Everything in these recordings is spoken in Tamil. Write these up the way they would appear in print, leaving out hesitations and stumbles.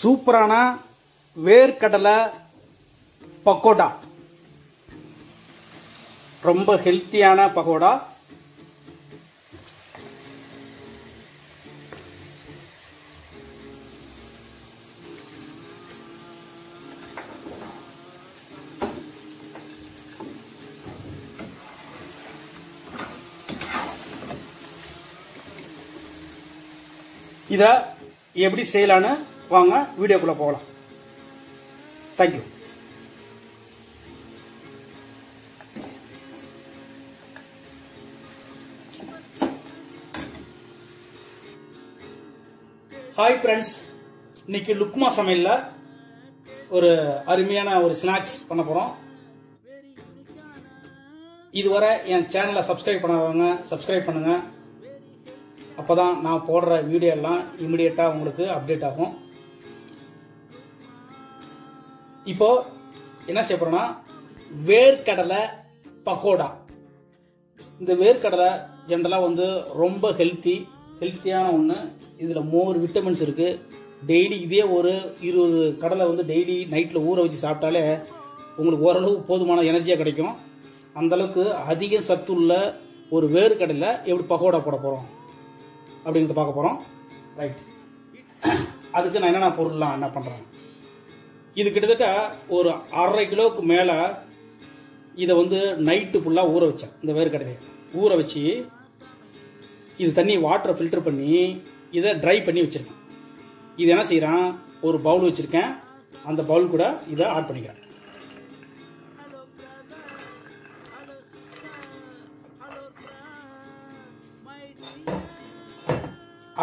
சூப்பரான வேர்க்கடலை பக்கோடா, ரொம்ப ஹெல்த்தியான பக்கோடா. இதை எப்படி செய்யலான்னு வாங்க வீடியோக்குள்ள போகலாம். தேங்க்யூ. ஹாய் ஃப்ரெண்ட்ஸ், இன்னைக்கு லுக்மா சமையல்ல ஒரு அருமையான ஒரு ஸ்நாக்ஸ் பண்ண போறோம். இதுவரை என் சேனலை சப்ஸ்கிரைப் பண்ணாதவங்க சப்ஸ்கிரைப் பண்ணுங்க. அப்பதான் நான் போடுற வீடியோ எல்லாம் இமிடியேட்டா உங்களுக்கு அப்டேட் ஆகும். இப்போ என்ன செய்ய போறோம்னா வேர்க்கடலை பக்கோடா. இந்த வேர்க்கடலை ஜென்ரலா வந்து ரொம்ப ஹெல்த்தியான ஒன்று. இதுல மோர் விட்டமின்ஸ் இருக்கு. டெய்லி இதே ஒரு 20 கடலை வந்து டெய்லி நைட்ல ஊற வச்சு சாப்பிட்டாலே உங்களுக்கு ஓரளவு போதுமான எனர்ஜியா கிடைக்கும். அந்த அளவுக்கு அதிக சத்துள்ள ஒரு வேர்க்கடலை எப்படி பக்கோடா போட போறோம் அப்படிங்கிறத பார்க்க போறோம். ரைட், அதுக்கு நான் என்னென்ன பொருள்லாம் என்ன பண்றேன். இது கிட்டத்தட்ட ஒரு 1/2 கிலோவுக்கு மேல இதை வந்து நைட்டு ஃபுல்லா ஊற வச்சேன். இந்த வேர்க்கடலையை ஊற வச்சு இது தண்ணி வாட்டரை ஃபில்டர் பண்ணி இதை ட்ரை பண்ணி வச்சிருக்கேன். இது என்ன செய்யறேன், ஒரு பவுல் வச்சிருக்கேன். அந்த பவுல் கூட இதை ஆட் பண்ணிக்கிறேன்.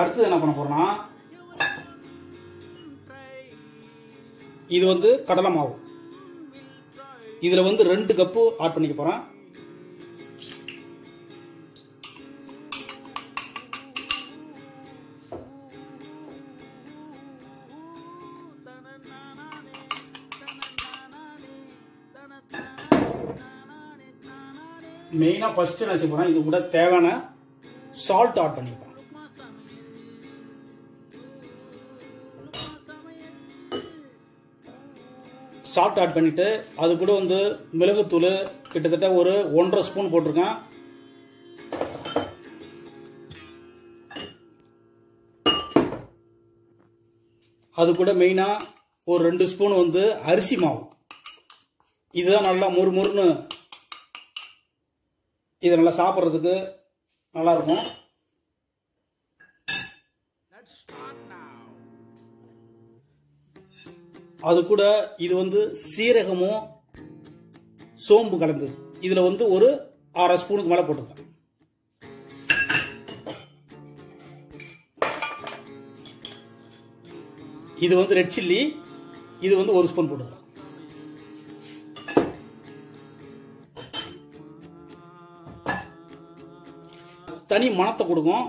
அடுத்து என்ன பண்ண போறோம்னா இது வந்து கடலை மாவு. இதுல வந்து 2 கப்பு ஆட் பண்ணிக்க போறேன். மெயினா ஃபர்ஸ்ட் என்ன செய்ய போறேன், இது கூட தேவையான சால்ட் ஆட் பண்ணிப்பேன். சால்ட் ஆட் பண்ணிட்டு அது கூட வந்து மிளகுத்தூள் கிட்டத்தட்ட ஒரு 1.5 ஸ்பூன் போட்டிருக்கேன். அது கூட மெயினா ஒரு 2 ஸ்பூன் வந்து அரிசி மாவு. இதுதான் நல்லா முறுமுறுன்னு இதை நல்லா சாப்பிட்றதுக்கு நல்லா இருக்கும். அது கூட இது வந்து சீரகமும் சோம்பு கலந்தது. இதுல வந்து ஒரு 1/2 ஸ்பூனுக்கு மேல போட்டுக்கிறேன். இது வந்து ரெட் சில்லி, இது வந்து 1 ஸ்பூன் போட்டுக்கிறேன். தனி மணத்தை கொடுக்கும்.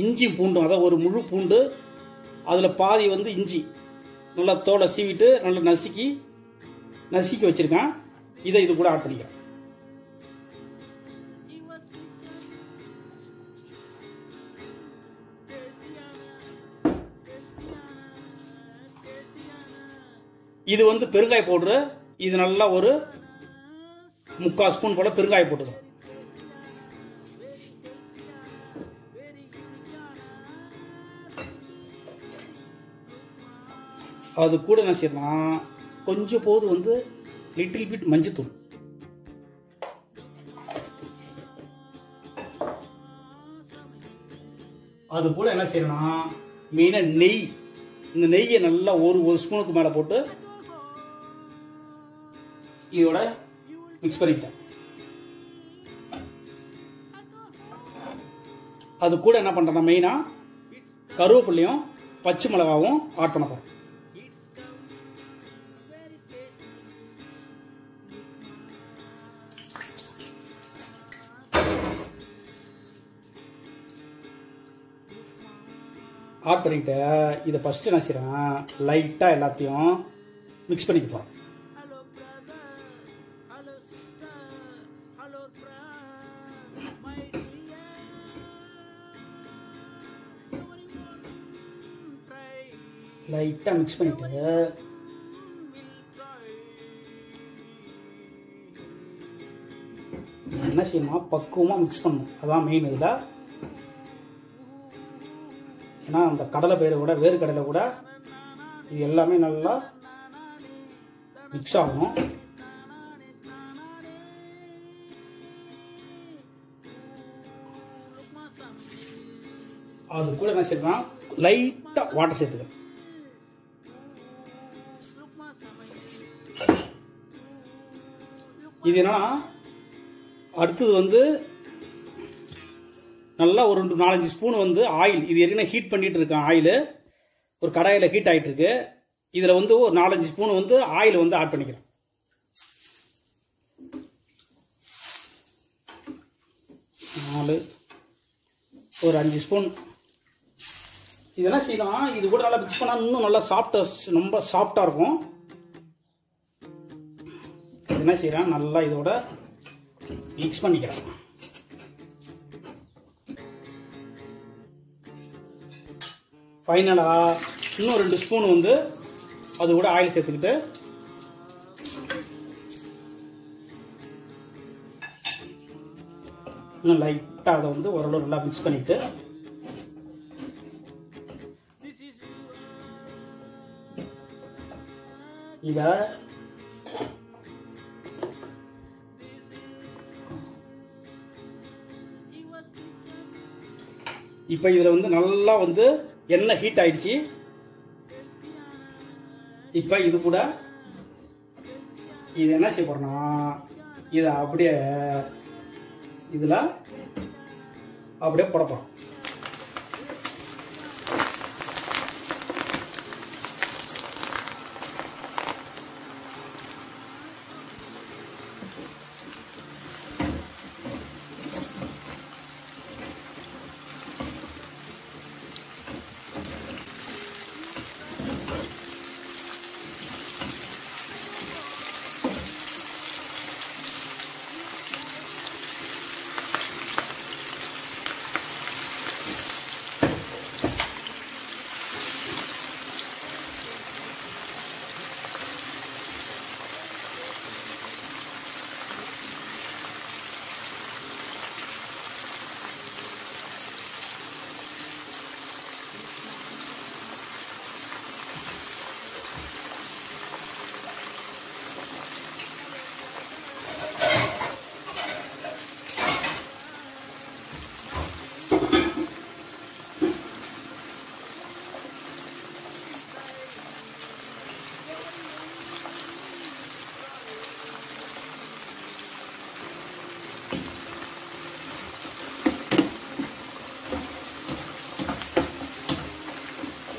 இஞ்சி பூண்டும், அதாவது ஒரு முழு பூண்டு, அதுல பாதி வந்து இஞ்சி நல்லா தோலை சீவிட்டு நல்லா நசுக்கி வச்சிருக்கேன். இதை இது கூட ஆட் பண்ணிக்கிறேன். இது வந்து பெருங்காய பவுடரு. இது நல்லா ஒரு 3/4 ஸ்பூன் போல பெருங்காய போட்டுக்கிறேன். அது கூட என்ன செய்யலாம், கொஞ்சம் போது வந்து லிட்டில் பிட் மஞ்சத்தூள். அது கூட என்ன செய்யலாம், மெயினா நெய். இந்த நெய்யை நல்லா ஒரு ஸ்பூனுக்கு மேல போட்டு இதோட மிக்ஸ் பண்ணிட்டேன். அது கூட என்ன பண்றேன்னா மெயினா கருவேப்பிலையும் பச்சை மிளகாவும் ஆட் பண்ண போறேன். ஆட் பண்ணிட்டு இதை ஃபர்ஸ்ட் என்ன செய்யறேன், லைட்டா எல்லாத்தையும் மிக்ஸ் பண்ணிக்க போறேன். லைட்டா மிக்ஸ் பண்ணிட்டு என்ன செய்யணும், பக்குவமா மிக்ஸ் பண்ணணும். அதான் மெயின். இதுல ஏன்னா அந்த கடலை பயிரை கூட வேர்க்கடலை கூட இது எல்லாமே நல்லா மிக்ஸ் ஆகணும். அது கூட என்ன செய்யலாம், லைட்டா வாட்டர் சேர்த்துக்கலாம். இது என்னன்னா அடுத்தது வந்து நல்லா ஒரு 4-5 ஸ்பூன் வந்து ஆயில். இது ஏற்கனவே ஹீட் பண்ணிட்டு இருக்கேன். ஆயில் ஒரு கடாயில ஹீட் ஆயிட்டு இருக்கு. இதுல வந்து ஒரு 4-5 ஸ்பூன் வந்து ஆயில் வந்து ஆட் பண்ணிக்கிறேன். ஒரு 5 ஸ்பூன். இதெல்லாம் செய்யலாம். இது கூட நல்லா மிக்ஸ் பண்ணா இன்னும் நல்லா சாஃப்டா, ரொம்ப சாஃப்டா இருக்கும். என்ன செய்யறேன், நல்லா இதோட மிக்ஸ் பண்ணிக்கிறேன். ஃபைனலா இன்னும் 2 ஸ்பூன் வந்து அது கூட ஆயில் சேர்த்துக்கிட்டு இன்னும் லைட்டா அதை வந்து ஓரளவு நல்லா மிக்ஸ் பண்ணிட்டு இத இப்ப இதுல வந்து நல்லா வந்து எண்ணெய் ஹீட் ஆயிடுச்சு. இப்ப இது கூட இது என்ன செய்ய போறோம்னா, இத அப்படியே இதுல அப்படியே போட போறோம்.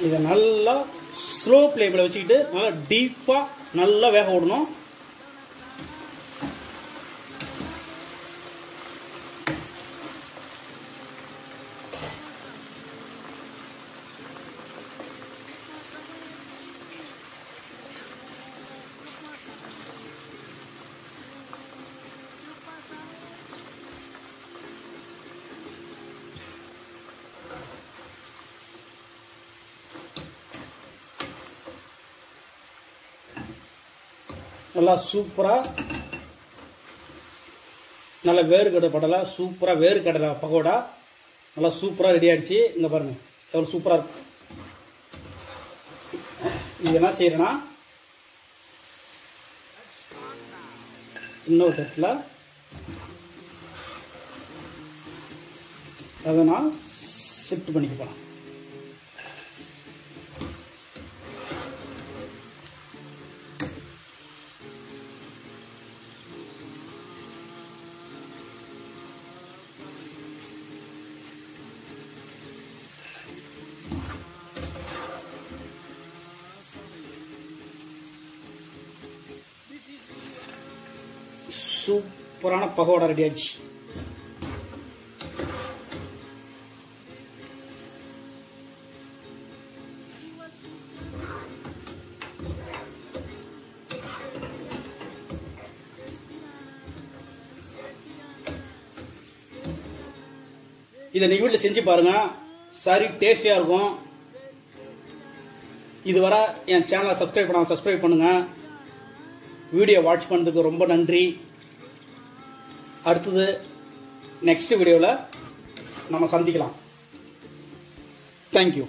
இதை நல்லா ஸ்லோ ஃப்ளேமில் வச்சுக்கிட்டு நல்லா டீப்பா நல்லா வேக விடணும். நல்லா சூப்பரா நல்ல வேர்க்கடலை படலை சூப்பரா வேர்க்கடலை பகோடா நல்லா சூப்பரா ரெடி ஆயிடுச்சு. இங்க பாருங்க எவ்வளவு சூப்பரா இருக்கு. இது என்ன செய்யறேன்னா இன்னொரு தட்டுல அதை நான் ஷிஃப்ட் பண்ணிக்க போறேன். சூப்பரான பகோடா ரெடி ஆயிடுச்சு. இதை நீங்க வீட்டில் செஞ்சு பாருங்க, சரி டேஸ்டியா இருக்கும். இதுவரை என் சேனலை சப்ஸ்கிரைப் பண்ணுங்க. வீடியோ வாட்ச் பண்ணதுக்கு ரொம்ப நன்றி. அடுத்தது நெக்ஸ்ட் வீடியோவில் நம்ம சந்திக்கலாம். தேங்க்யூ.